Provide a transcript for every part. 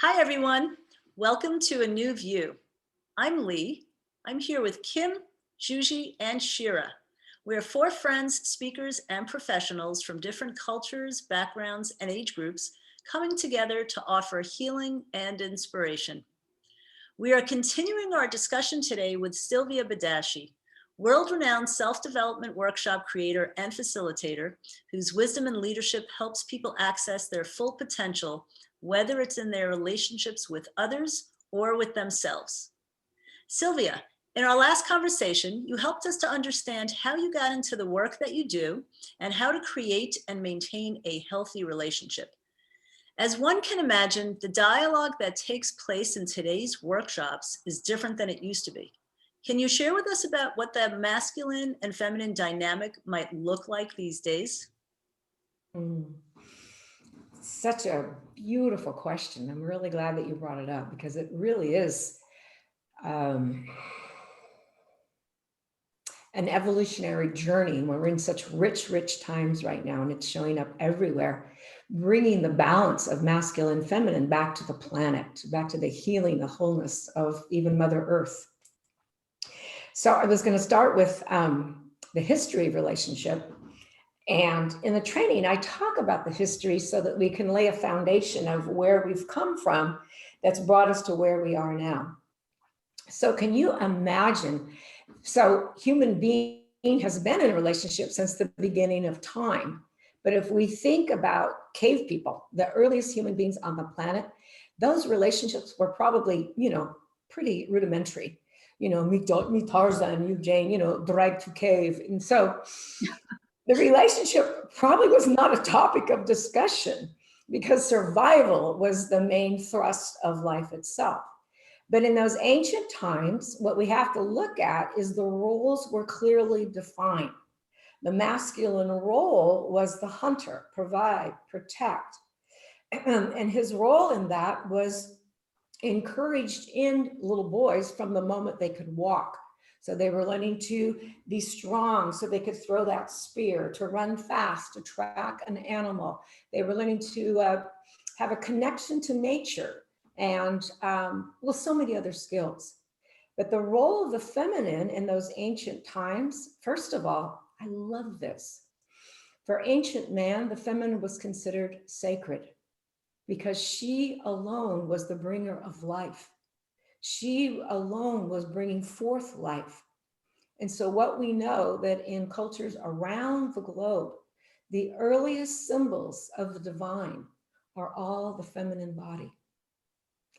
Hi, everyone. Welcome to A New View. I'm Lee. I'm here with Kim, Juji, and Shira. We are four friends, speakers, and professionals from different cultures, backgrounds, and age groups coming together to offer healing and inspiration. We are continuing our discussion today with Sylvia Badasci, world-renowned self-development workshop creator and facilitator, whose wisdom and leadership helps people access their full potential, whether it's in their relationships with others or with themselves. Sylvia, in our last conversation, you helped us to understand how you got into the work that you do and how to create and maintain a healthy relationship. As one can imagine, the dialogue that takes place in today's workshops is different than it used to be. Can you share with us about what the masculine and feminine dynamic might look like these days? Such a beautiful question. I'm really glad that you brought it up because it really is an evolutionary journey. We're in such rich times right now, and it's showing up everywhere, bringing the balance of masculine and feminine back to the planet, back to the healing, the wholeness of even Mother Earth. So I was going to start with the history of relationship. And in the training, I talk about the history so that we can lay a foundation of where we've come from that's brought us to where we are now. So can you imagine? So human being has been in a relationship since the beginning of time. But if we think about cave people, the earliest human beings on the planet, those relationships were probably, pretty rudimentary. Me Tarzan, you Jane, dragged to cave. And so the relationship probably was not a topic of discussion because survival was the main thrust of life itself. But in those ancient times, what we have to look at is the roles were clearly defined. The masculine role was the hunter, provide, protect. And his role in that was encouraged in little boys from the moment they could walk. So they were learning to be strong so they could throw that spear, to run fast, to track an animal. They were learning to have a connection to nature and so many other skills. But the role of the feminine in those ancient times, first of all, I love this. For ancient man, the feminine was considered sacred because she alone was the bringer of life. She alone was bringing forth life. And so what we know that in cultures around the globe, the earliest symbols of the divine are all the feminine body.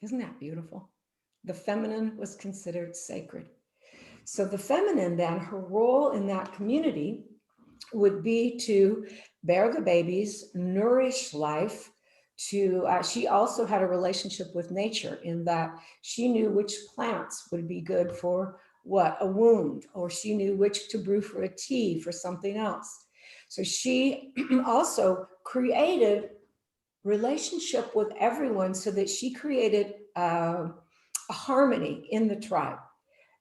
Isn't that beautiful? The feminine was considered sacred. So the feminine then, her role in that community would be to bear the babies, nourish life, she also had a relationship with nature in that she knew which plants would be good for a wound, or she knew which to brew for a tea for something else. So she also created relationship with everyone so that she created a harmony in the tribe.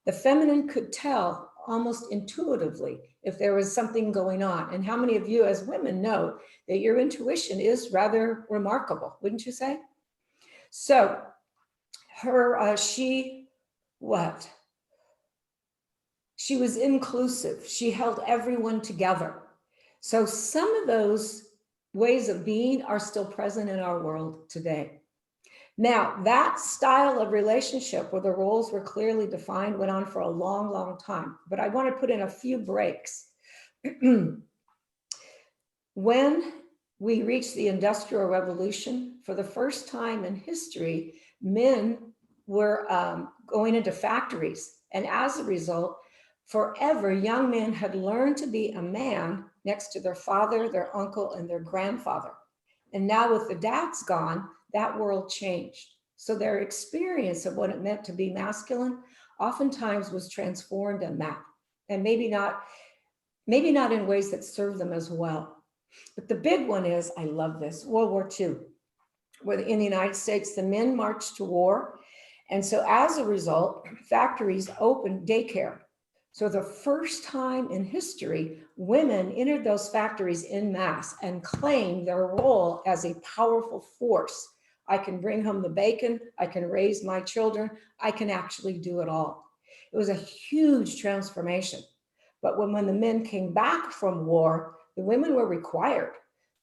The feminine could tell almost intuitively if there was something going on. And how many of you as women know that your intuition is rather remarkable, wouldn't you say? So she was inclusive. She held everyone together. So some of those ways of being are still present in our world today. Now, that style of relationship where the roles were clearly defined went on for a long time, but I want to put in a few breaks. When we reached the Industrial Revolution, for the first time in history, men were going into factories. And as a result, forever, young men had learned to be a man next to their father, their uncle, and their grandfather. And now with the dads gone, that world changed. So their experience of what it meant to be masculine oftentimes was transformed in that. And maybe not in ways that serve them as well. But the big one is, I love this, World War II, where in the United States, the men marched to war. And so as a result, factories opened daycare. So the first time in history, women entered those factories en masse and claimed their role as a powerful force, I can bring home the bacon, I can raise my children, I can actually do it all. It was a huge transformation. But when the men came back from war, the women were required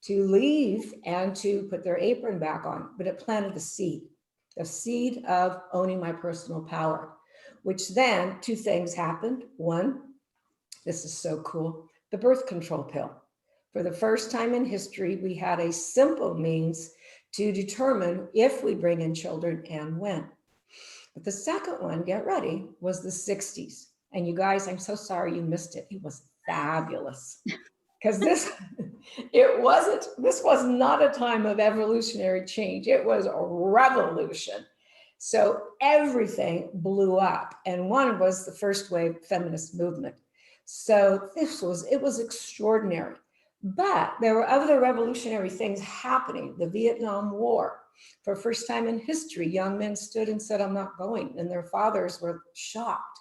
to leave and to put their apron back on, but it planted the seed of owning my personal power, which then two things happened. One, this is so cool, the birth control pill. For the first time in history, we had a simple means to determine if we bring in children and when. But the second one, get ready, was the 60s. And you guys, I'm so sorry you missed it. It was fabulous. Because this was not a time of evolutionary change. It was a revolution. So everything blew up. And one was the first wave feminist movement. So it was extraordinary. But there were other revolutionary things happening. The Vietnam War. For the first time in history, young men stood and said, I'm not going. And their fathers were shocked.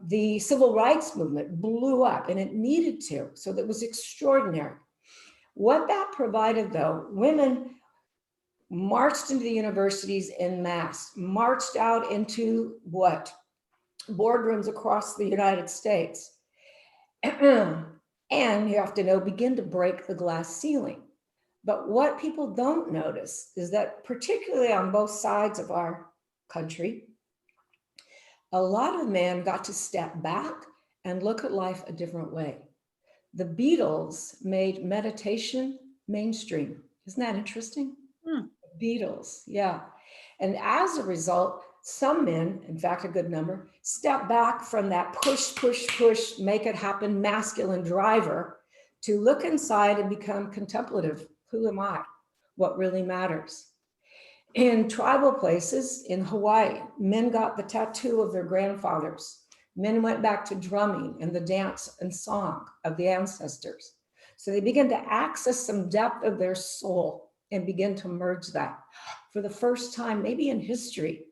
The civil rights movement blew up, and it needed to. So that was extraordinary. What that provided, though, women marched into the universities en masse, marched out into what? Boardrooms across the United States. And you have to know, begin to break the glass ceiling. But what people don't notice is that, particularly on both sides of our country, a lot of men got to step back and look at life a different way. The Beatles made meditation mainstream. Isn't that interesting? Beatles, yeah. And as a result, some men, in fact, a good number, step back from that push, push, push, make it happen, masculine driver to look inside and become contemplative. Who am I? What really matters? In tribal places in Hawaii, men got the tattoo of their grandfathers. Men went back to drumming and the dance and song of the ancestors. So they began to access some depth of their soul and begin to merge that. For the first time, maybe in history,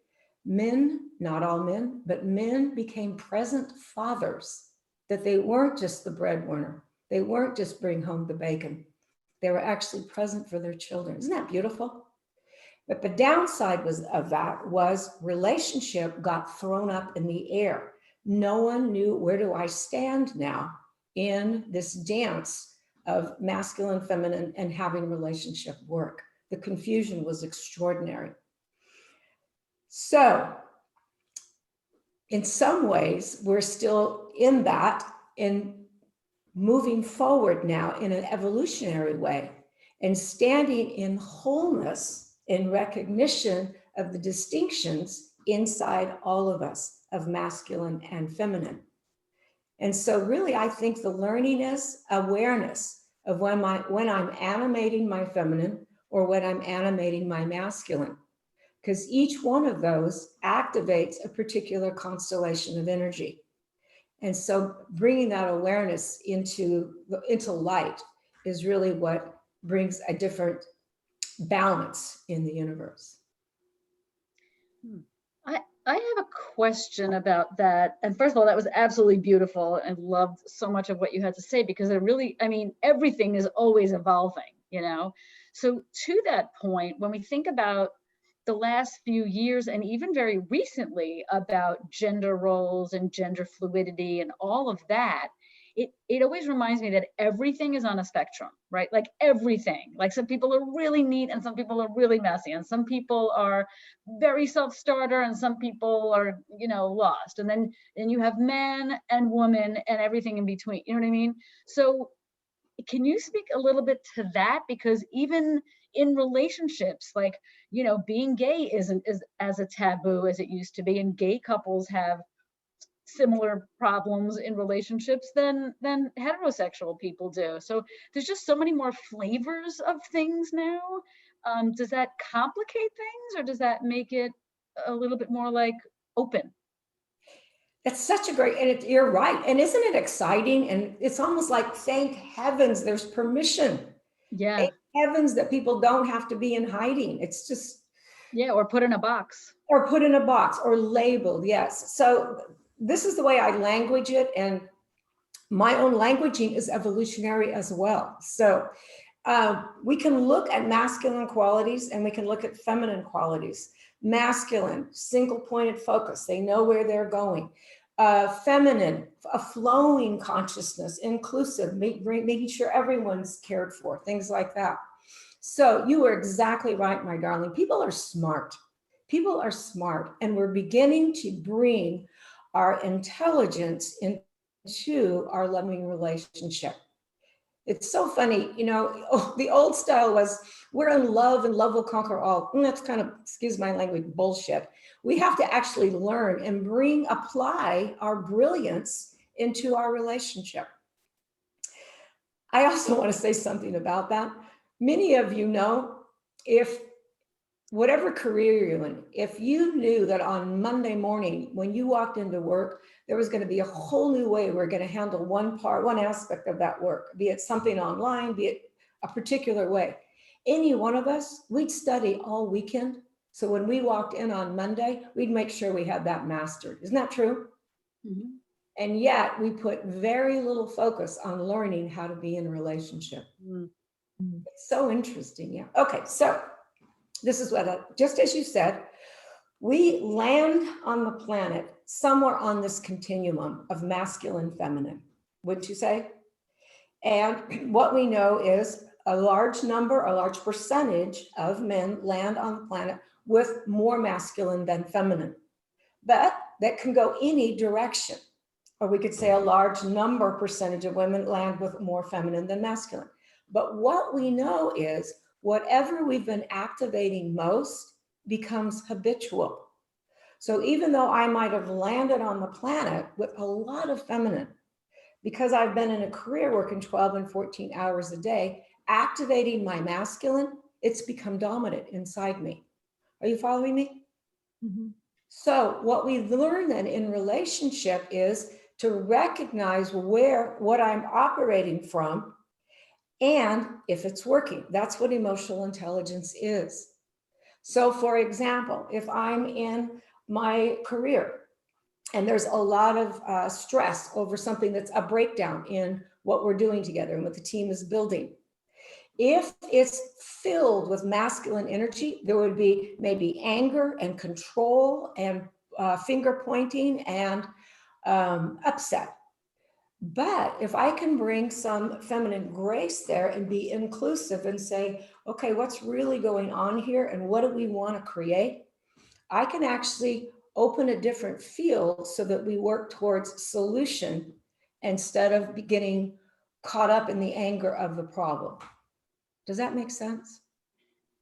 men, not all men, but men became present fathers, that they weren't just the breadwinner. They weren't just bring home the bacon. They were actually present for their children. Isn't that beautiful? But the downside of that was relationship got thrown up in the air. No one knew, where do I stand now in this dance of masculine, feminine, and having relationship work? The confusion was extraordinary. So in some ways, we're still in that and moving forward now in an evolutionary way and standing in wholeness in recognition of the distinctions inside all of us of masculine and feminine. And so really, I think the learning is awareness of when I'm animating my feminine or when I'm animating my masculine, because each one of those activates a particular constellation of energy. And so bringing that awareness into light is really what brings a different balance in the universe. I have a question about that. And first of all, that was absolutely beautiful and loved so much of what you had to say, because it really, I mean, everything is always evolving, you know? So to that point, when we think about the last few years and even very recently about gender roles and gender fluidity and all of that, it always reminds me that everything is on a spectrum, right? Like everything. Like some people are really neat and some people are really messy, and some people are very self-starter and some people are, you know, lost. And then you have man and woman and everything in between. You know what I mean? So can you speak a little bit to that? Because even in relationships, like, you know, being gay isn't as a taboo as it used to be, and gay couples have similar problems in relationships than heterosexual people do. So there's just so many more flavors of things now. Does that complicate things, or does that make it a little bit more like open? That's such a great, and you're right. And isn't it exciting? And it's almost like, thank heavens there's permission. Yeah. Thank heavens that people don't have to be in hiding. It's just. Yeah, or put in a box. Or put in a box or labeled, yes. So this is the way I language it, and my own languaging is evolutionary as well. So We can look at masculine qualities and we can look at feminine qualities. Masculine, single pointed focus. They know where they're going. Feminine, a flowing consciousness, inclusive, making sure everyone's cared for, things like that. So you were exactly right, my darling. People are smart. People are smart, and we're beginning to bring our intelligence into our loving relationship. It's so funny, you know, the old style was we're in love and love will conquer all. And that's kind of, excuse my language, bullshit. We have to actually learn and apply our brilliance into our relationship. I also want to say something about that. Many of you know, if whatever career you're in, if you knew that on Monday morning when you walked into work, there was going to be a whole new way we're going to handle one aspect of that work, be it something online, be it a particular way. Any one of us, we'd study all weekend. So when we walked in on Monday, we'd make sure we had that mastered. Isn't that true? Mm-hmm. And yet we put very little focus on learning how to be in a relationship. Mm-hmm. It's so interesting. Yeah. Okay. So this is what, just as you said, we land on the planet somewhere on this continuum of masculine, feminine, wouldn't you say? And what we know is a large number, a large percentage of men land on the planet with more masculine than feminine. But that can go any direction. Or we could say a large number percentage of women land with more feminine than masculine. But what we know is whatever we've been activating most becomes habitual. So even though I might have landed on the planet with a lot of feminine, because I've been in a career working 12 and 14 hours a day, activating my masculine, it's become dominant inside me. Are you following me? Mm-hmm. So what we learn then in relationship is to recognize what I'm operating from and if it's working. That's what emotional intelligence is. So for example, if I'm in my career and there's a lot of stress over something that's a breakdown in what we're doing together and what the team is building, if it's filled with masculine energy, there would be maybe anger and control and finger pointing and upset. But if I can bring some feminine grace there and be inclusive and say, okay, what's really going on here and what do we want to create? I can actually open a different field so that we work towards solution instead of getting caught up in the anger of the problem. Does that make sense?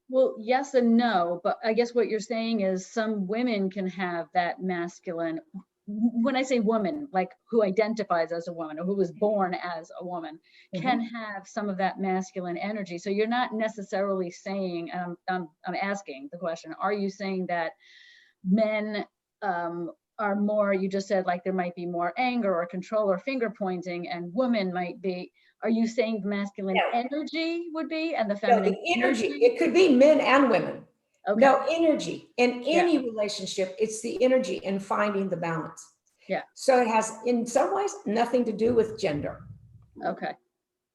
Well, yes and no, but I guess what you're saying is some women can have that masculine. When I say woman, like who identifies as a woman or who was born as a woman, can have some of that masculine energy. So you're not necessarily saying, I'm asking the question, are you saying that men are more, you just said like there might be more anger or control or finger pointing, and women might be, are you saying the masculine energy would be and the feminine energy? It could be men and women. Okay. No, energy. In any relationship, it's the energy in finding the balance. Yeah. So it has, in some ways, nothing to do with gender. Okay.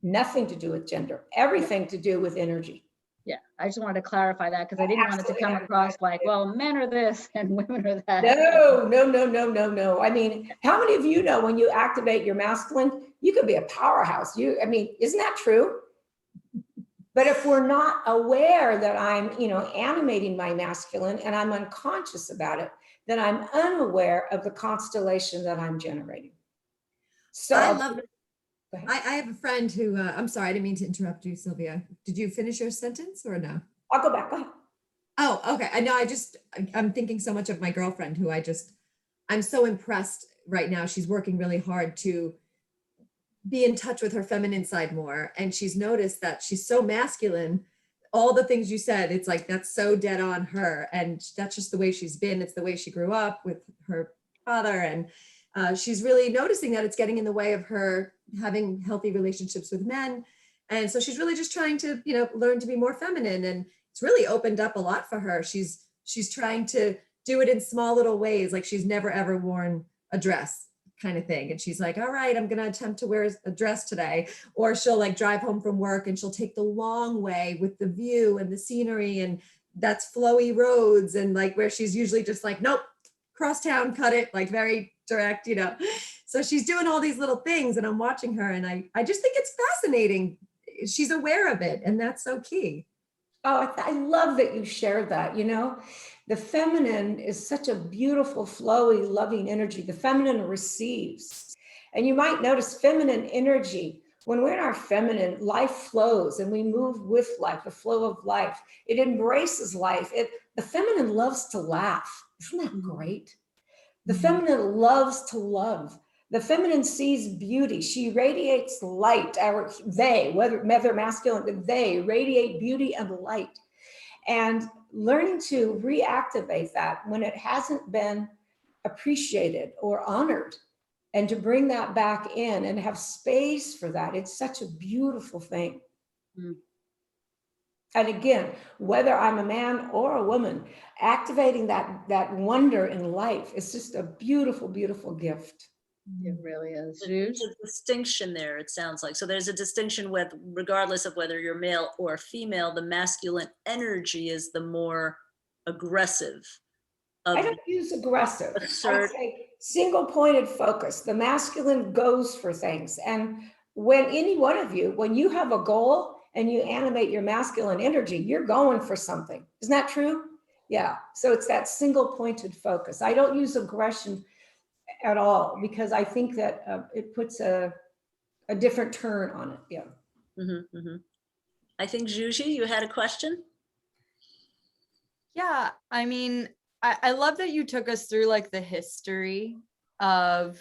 Nothing to do with gender. Everything to do with energy. Yeah, I just wanted to clarify that because I didn't want it to come across like, well, men are this and women are that. No. I mean, how many of you know when you activate your masculine, you could be a powerhouse? I mean, isn't that true? But if we're not aware that I'm, animating my masculine and I'm unconscious about it, then I'm unaware of the constellation that I'm generating. So I love it. I have a friend who, I'm sorry, I didn't mean to interrupt you, Sylvia. Did you finish your sentence or no? I'll go back. Go ahead. Oh, okay. I know. I'm thinking so much of my girlfriend who I'm so impressed right now. She's working really hard to be in touch with her feminine side more. And she's noticed that she's so masculine. All the things you said, it's like, that's so dead on her. And that's just the way she's been. It's the way she grew up with her father. And she's really noticing that it's getting in the way of her having healthy relationships with men. And so she's really just trying to, learn to be more feminine. And it's really opened up a lot for her. She's trying to do it in small little ways. Like she's never, ever worn a dress kind of thing. And she's like, all right, I'm going to attempt to wear a dress today. Or she'll like drive home from work and she'll take the long way with the view and the scenery, and that's flowy roads, and like where she's usually just like, nope, cross town, cut it, like very direct, you know. So she's doing all these little things and I'm watching her, and I just think it's fascinating. She's aware of it, and that's so key. Oh, I love that you shared that. You know, the feminine is such a beautiful, flowy, loving energy. The feminine receives. And you might notice feminine energy. When we're in our feminine, life flows and we move with life, the flow of life. It embraces life. The feminine loves to laugh. Isn't that great? The feminine loves to love. The feminine sees beauty. She radiates light. Whether masculine, they radiate beauty and light. And learning to reactivate that when it hasn't been appreciated or honored, and to bring that back in and have space for that, it's such a beautiful thing. Mm. And again, whether I'm a man or a woman, activating that wonder in life is just a beautiful, beautiful gift. It really is. There's a distinction there, it sounds like. So there's a distinction with, regardless of whether you're male or female, the masculine energy is the more aggressive. I don't use aggressive. I Assert. say single pointed focus. The masculine goes for things. And when any one of you, when you have a goal and you animate your masculine energy, you're going for something. Isn't that true? Yeah. So it's that single pointed focus. I don't use aggression at all, because I think that it puts a different turn on it. Yeah. Mm-hmm, mm-hmm. I think Juji, you had a question? Yeah, I mean, I love that you took us through like the history of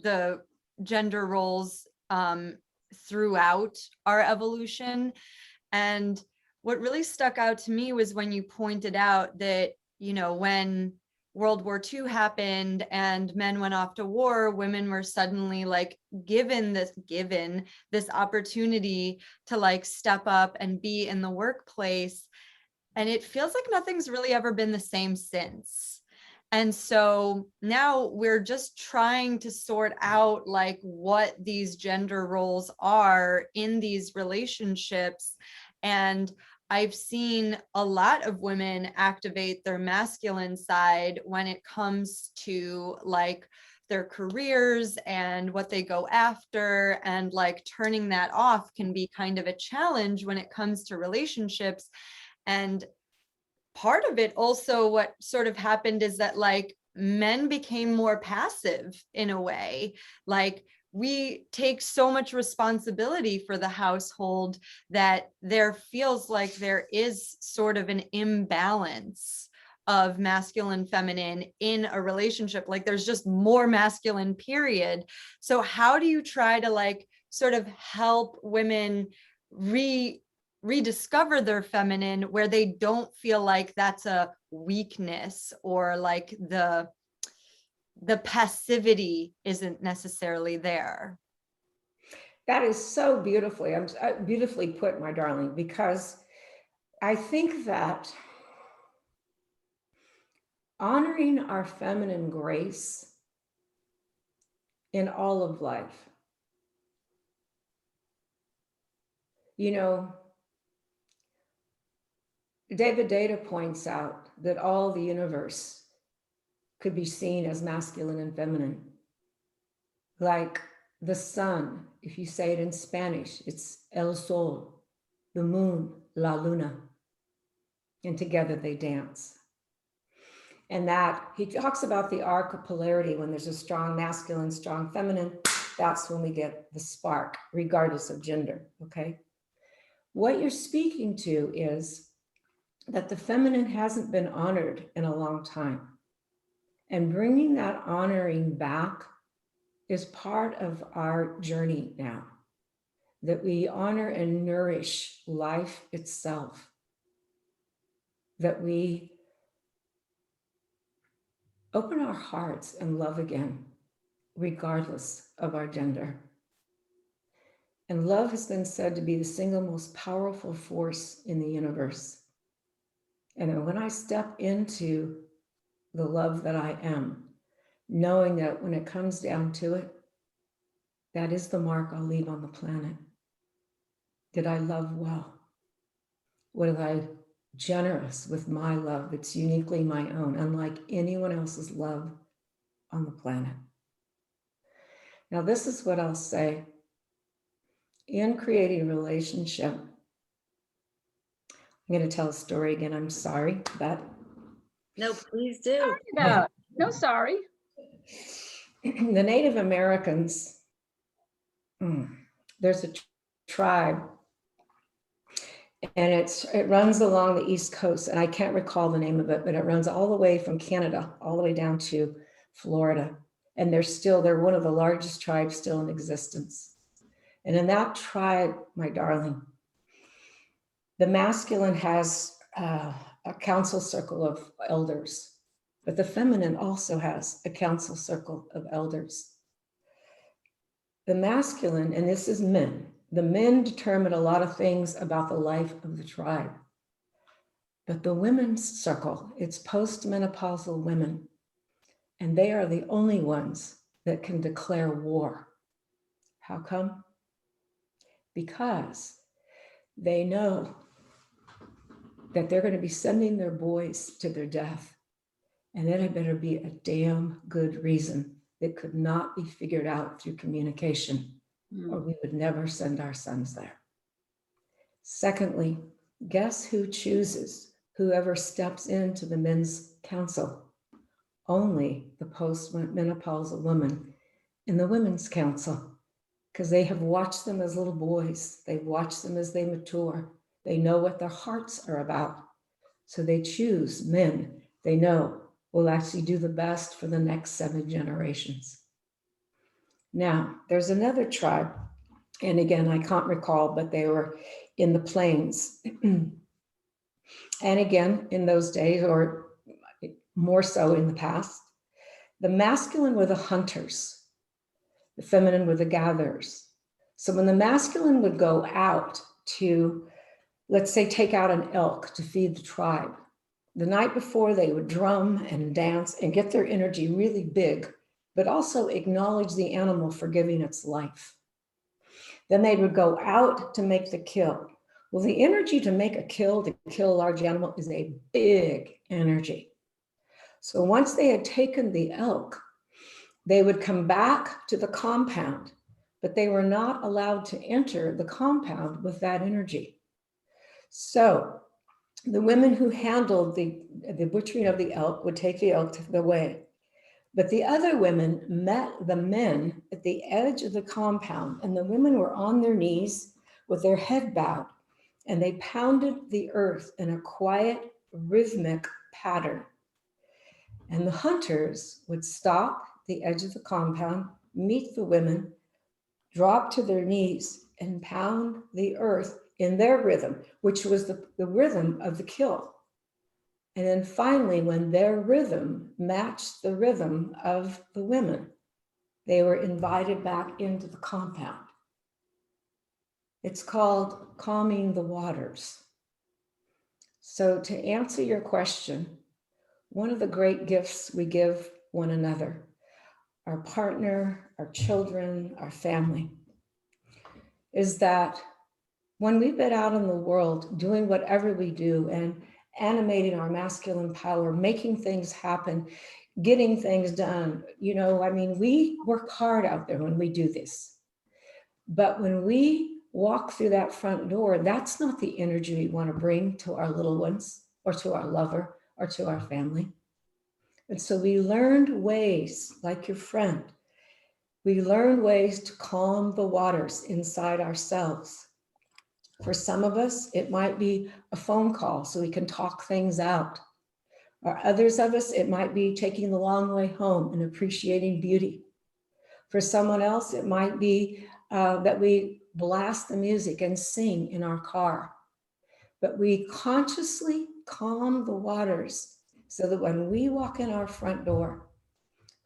the gender roles throughout our evolution. And what really stuck out to me was when you pointed out that, you know, when World War II happened and men went off to war, women were suddenly like given this opportunity to like step up and be in the workplace. And it feels like nothing's really ever been the same since. And so now we're just trying to sort out like what these gender roles are in these relationships. And I've seen a lot of women activate their masculine side when it comes to like their careers and what they go after, and like turning that off can be kind of a challenge when it comes to relationships. And part of it also, what sort of happened is that like men became more passive in a way. Like we take so much responsibility for the household that there feels like there is sort of an imbalance of masculine, feminine in a relationship. Like there's just more masculine, period. So how do you try to like sort of help women rediscover their feminine where they don't feel like that's a weakness, or like the passivity isn't necessarily there? That is so beautifully put, my darling, because I think that honoring our feminine grace in all of life, you know, David Data points out that all the universe could be seen as masculine and feminine. Like the sun, if you say it in Spanish, it's el sol, the moon, la luna, and together they dance. And that he talks about the arc of polarity. When there's a strong masculine, strong feminine, that's when we get the spark, regardless of gender. Okay. What you're speaking to is that the feminine hasn't been honored in a long time. And bringing that honoring back is part of our journey now, that we honor and nourish life itself, that we open our hearts and love again, regardless of our gender. And love has been said to be the single most powerful force in the universe. And when I step into the love that I am, knowing that when it comes down to it, that is the mark I'll leave on the planet. Did I love well? Was I generous with my love that's uniquely my own, unlike anyone else's love on the planet? Now, this is what I'll say. In creating a relationship, I'm going to tell a story again. I'm sorry, but No, please do. No, no, sorry. the Native Americans, there's a tribe, and it runs along the East Coast, and I can't recall the name of it, but it runs all the way from Canada, all the way down to Florida. And they're one of the largest tribes still in existence. And in that tribe, my darling, the masculine has a council circle of elders, but the feminine also has a council circle of elders. The masculine, and this is men, the men determine a lot of things about the life of the tribe. But the women's circle, it's postmenopausal women, and they are the only ones that can declare war. How come? Because they know that they're going to be sending their boys to their death. And then it better be a damn good reason that could not be figured out through communication, or we would never send our sons there. Secondly, guess who chooses whoever steps into the men's council? Only the postmenopausal woman in the women's council, because they have watched them as little boys. They've watched them as they mature. They know what their hearts are about. So they choose men they know will actually do the best for the next 7 generations. Now, there's another tribe, and again, I can't recall, but they were in the plains. And again, in those days, or more so in the past, the masculine were the hunters, the feminine were the gatherers. So when the masculine would go out to, let's say, take out an elk to feed the tribe, the night before they would drum and dance and get their energy really big, but also acknowledge the animal for giving its life. Then they would go out to make the kill. Well, the energy to make a kill, to kill a large animal, is a big energy. So once they had taken the elk, they would come back to the compound, but they were not allowed to enter the compound with that energy. So the women who handled the butchering of the elk would take the elk away. But the other women met the men at the edge of the compound, and the women were on their knees with their head bowed, and they pounded the earth in a quiet, rhythmic pattern. And the hunters would stop at the edge of the compound, meet the women, drop to their knees, and pound the earth in their rhythm, which was the rhythm of the kill. And then finally, when their rhythm matched the rhythm of the women, they were invited back into the compound. It's called calming the waters. So to answer your question, one of the great gifts we give one another, our partner, our children, our family, is that when we've been out in the world doing whatever we do and animating our masculine power, making things happen, getting things done, we work hard out there when we do this. But when we walk through that front door, that's not the energy we want to bring to our little ones or to our lover or to our family. And so we learned ways, like your friend, we learned ways to calm the waters inside ourselves. For some of us, it might be a phone call so we can talk things out. Or others of us, it might be taking the long way home and appreciating beauty. For someone else, it might be that we blast the music and sing in our car. But we consciously calm the waters so that when we walk in our front door,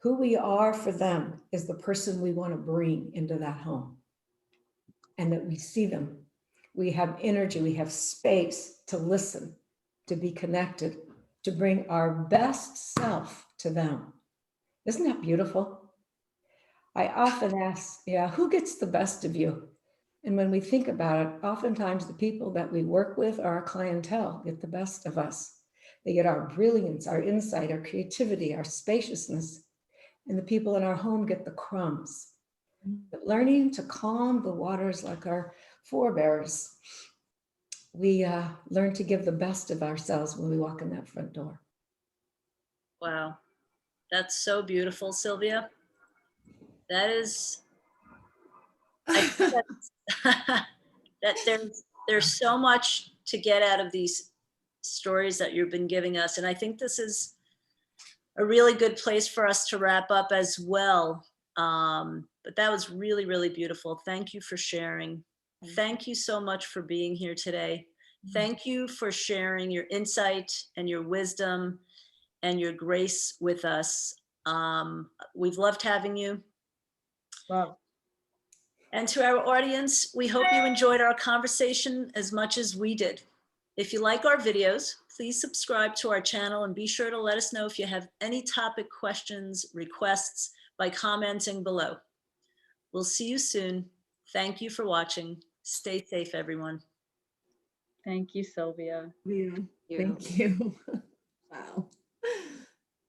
who we are for them is the person we want to bring into that home. And that we see them. We have energy, we have space to listen, to be connected, to bring our best self to them. Isn't that beautiful? I often ask, yeah, who gets the best of you? And when we think about it, oftentimes the people that we work with, our clientele, get the best of us. They get our brilliance, our insight, our creativity, our spaciousness. And the people in our home get the crumbs. But learning to calm the waters like our forebears, we learn to give the best of ourselves when we walk in that front door. Wow. That's so beautiful, Sylvia. That is, I think that there's so much to get out of these stories that you've been giving us. And I think this is a really good place for us to wrap up as well. But that was really, really beautiful. Thank you for sharing. Thank you so much for being here today. Thank you for sharing your insight and your wisdom and your grace with us. We've loved having you. Wow. And to our audience, we hope you enjoyed our conversation as much as we did. If you like our videos, please subscribe to our channel and be sure to let us know if you have any topic questions, requests by commenting below. We'll see you soon. Thank you for watching. Stay safe, everyone. Thank you, Sylvia. Yeah, You. thank you.